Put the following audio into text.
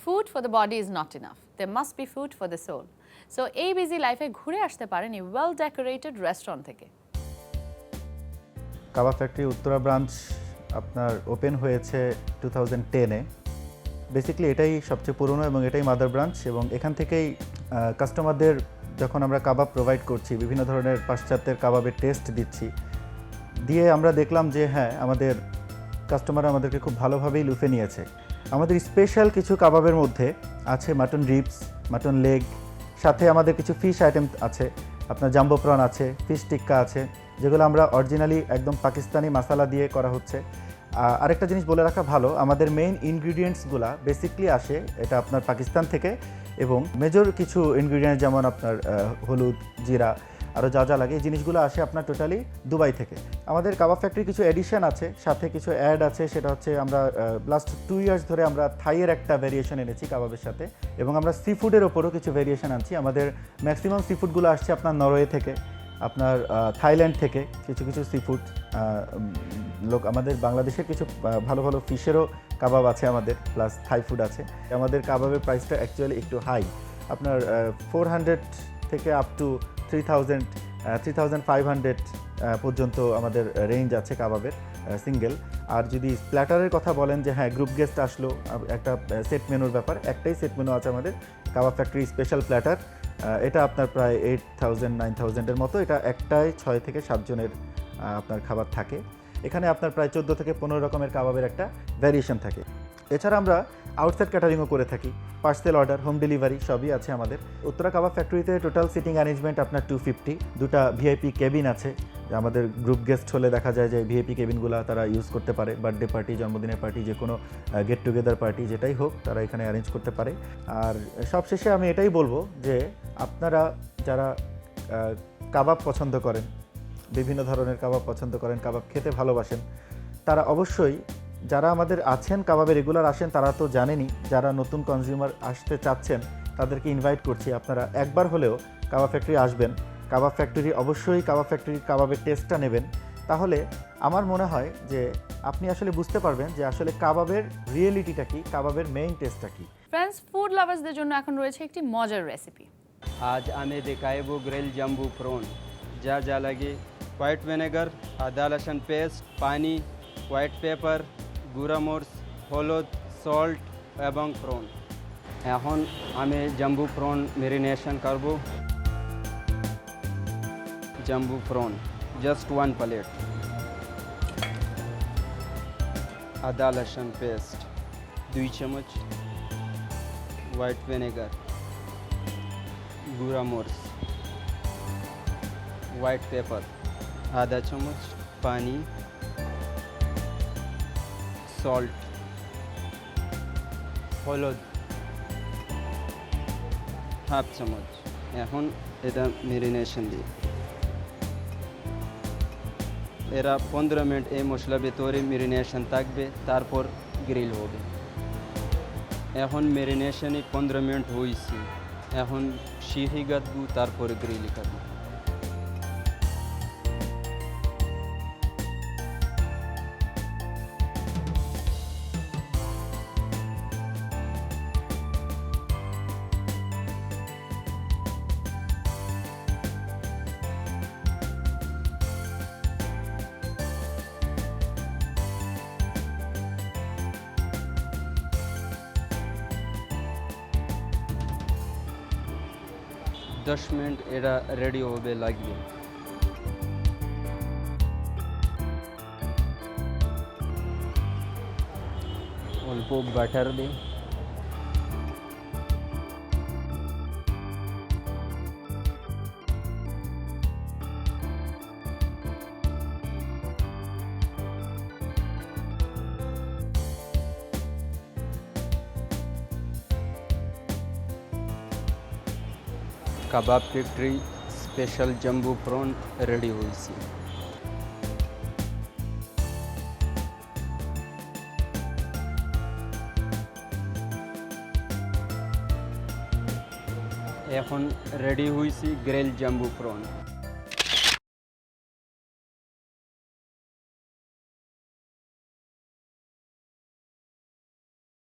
Food for the body is not enough. There must be food for the soul. So এই busy লাইফে ঘুরে আসতে পারেন এই ওয়েল ডেকোরেটেড রেস্টুরেন্ট থেকে। কাবাব ফ্যাক্টরি উত্তরা ব্রাঞ্চ আপনার ওপেন হয়েছে 2010-এ। বেসিক্যালি এটাই সবচেয়ে পুরনো এবং এটাই মাদার ব্রাঞ্চ, এবং এখান থেকেই কাস্টমারদের যখন আমরা কাবাব প্রোভাইড করছি, বিভিন্ন ধরনের পাশ্চাত্যের কাবাবের টেস্ট দিচ্ছি, দিয়ে আমরা দেখলাম যে হ্যাঁ, আমাদের কাস্টমার আমাদেরকে খুব ভালোভাবেই লুফে নিয়েছে। আমাদের স্পেশাল কিছু কাবাবের মধ্যে আছে মাটন রিবস, মাটন লেগ, সাথে আমাদের কিছু ফিশ আইটেম আছে, আপনার জাম্বো প্রন আছে, ফিশ টিক্কা আছে, যেগুলো আমরা অরিজিনালি একদম পাকিস্তানি মশলা দিয়ে করা হচ্ছে। আরেকটা জিনিস বলে রাখা ভালো, আমাদের মেইন ইনগ্রিডিয়েন্টসগুলো বেসিকলি আসে এটা আপনার পাকিস্তান থেকে, এবং মেজর কিছু ইনগ্রিডিয়েন্ট যেমন আপনার হলুদ, জিরা, আরও যা যা লাগে এই জিনিসগুলো আসে আপনার টোটালি দুবাই থেকে। আমাদের কাবাব ফ্যাক্টরি কিছু এডিশন আছে, সাথে কিছু অ্যাড আছে, সেটা হচ্ছে আমরা লাস্ট 2 ইয়ার্স ধরে আমরা থাইয়ের একটা ভেরিয়েশন এনেছি কাবাবের সাথে, এবং আমরা সি ফুডের ওপরও কিছু ভেরিয়েশন আনছি। আমাদের ম্যাক্সিমাম সি ফুডগুলো আসছে আপনার নরওয়ে থেকে, আপনার থাইল্যান্ড থেকে, কিছু কিছু সি ফুড আমাদের বাংলাদেশের কিছু ভালো ভালো ফিশেরও কাবাব আছে আমাদের, প্লাস থাই ফুড আছে। আমাদের কাবাবের প্রাইসটা অ্যাকচুয়ালি একটু হাই, আপনার 400 থেকে আপ টু 3500 পর্যন্ত আমাদের রেঞ্জ আছে কাবাবের সিঙ্গেল। আর যদি প্ল্যাটারের কথা বলেন যে হ্যাঁ, গ্রুপ গেস্ট আসলো, একটা সেট মেনুর ব্যাপার, একটাই সেট মেনু আছে আমাদের কাবাব ফ্যাক্টরি স্পেশাল প্ল্যাটার। এটা আপনার প্রায় 8000-9000-এর মতো, এটা একটাই 6 থেকে 7 জনের আপনার খাবার থাকে। এখানে আপনার প্রায় 14 থেকে 15 রকমের কাবাবের একটা ভ্যারিয়েশন থাকে। এছাড়া আমরা আউটসাইড ক্যাটারিংও করে থাকি, পার্সেল অর্ডার, হোম ডেলিভারি সবই আছে আমাদের। উত্তরা কাবাব ফ্যাক্টরিতে টোটাল সিটিং অ্যারেঞ্জমেন্ট আপনার 250, দুটা ভিআইপি কেবিন আছে। আমাদের গ্রুপ গেস্ট হলে দেখা যায় যে ভিআইপি কেবিনগুলো তারা ইউজ করতে পারে, বার্থডে পার্টি, জন্মদিনের পার্টি, যে কোনো গেট টুগেদার পার্টি যেটাই হোক তারা এখানে অ্যারেঞ্জ করতে পারে। আর সবশেষে আমি এটাই বলবো যে আপনারা যারা কাবাব পছন্দ করেন, বিভিন্ন ধরনের কাবাব পছন্দ করেন, কাবাব খেতে ভালোবাসেন, তারা অবশ্যই, যারা আমাদের আছেন কাবাবে রেগুলার আসেন তারা তো জানেনই, যারা নতুন কনজিউমার আসতে চাচ্ছেন তাদেরকে ইনভাইট করছি, আপনারা একবার হলেও কাবাব ফ্যাক্টরি আসবেন। কাবাব ফ্যাক্টরি অবশ্যই কাবাব ফ্যাক্টরির কাবাবের টেস্টটা নেবেন, তাহলে আমার মনে হয় যে আপনি আসলে বুঝতে পারবেন যে আসলে কাবাবের রিয়েলিটিটা কি, কাবাবের মেইন টেস্টটা কি। ফ্রেন্ডস, ফুড লাভার্সদের জন্য এখন রয়েছে একটি মজার রেসিপি। आज हमें दिखाएबो ग्रिल जम्बू प्रॉन। जा जा लगे হোয়াইট ভিনেগার, আদা রসুন পেস্ট, পানি, হোয়াইট পেপার, গুঁড়া মরিচ, হলুদ, সল্ট এবং প্রন। এখন আমি জাম্বু প্রন মেরিনেশন করব। জাম্বু প্রন জাস্ট 1 প্লেট, আদা রসুন পেস্ট 2 চামচ, হোয়াইট ভিনেগার, গুঁড়া মরিচ, হোয়াইট পেপার आधा चम्मच, पानी, सॉल्ट, হলুদ হাফ চামচ। এখন এটা মেরিনেশন দিই। এরা 15 মিনিট এই মশলা ভিতরে মেরিনেশন থাকবে, তারপর গ্রিল হবে। এখন মেরিনেশনে 15 মিনিট হয়েছে, এখন শিহি গাদবো, তারপর গ্রিল করবো। दस मिनट एरा रेडी होबे লাগবে। অল্প বাটার দিই, কাবাব ফ্যাক্টরি স্পেশাল জাম্বু প্রন রেডি হয়েছে। এখন রেডি হয়েছে গ্রিল জাম্বু প্রন।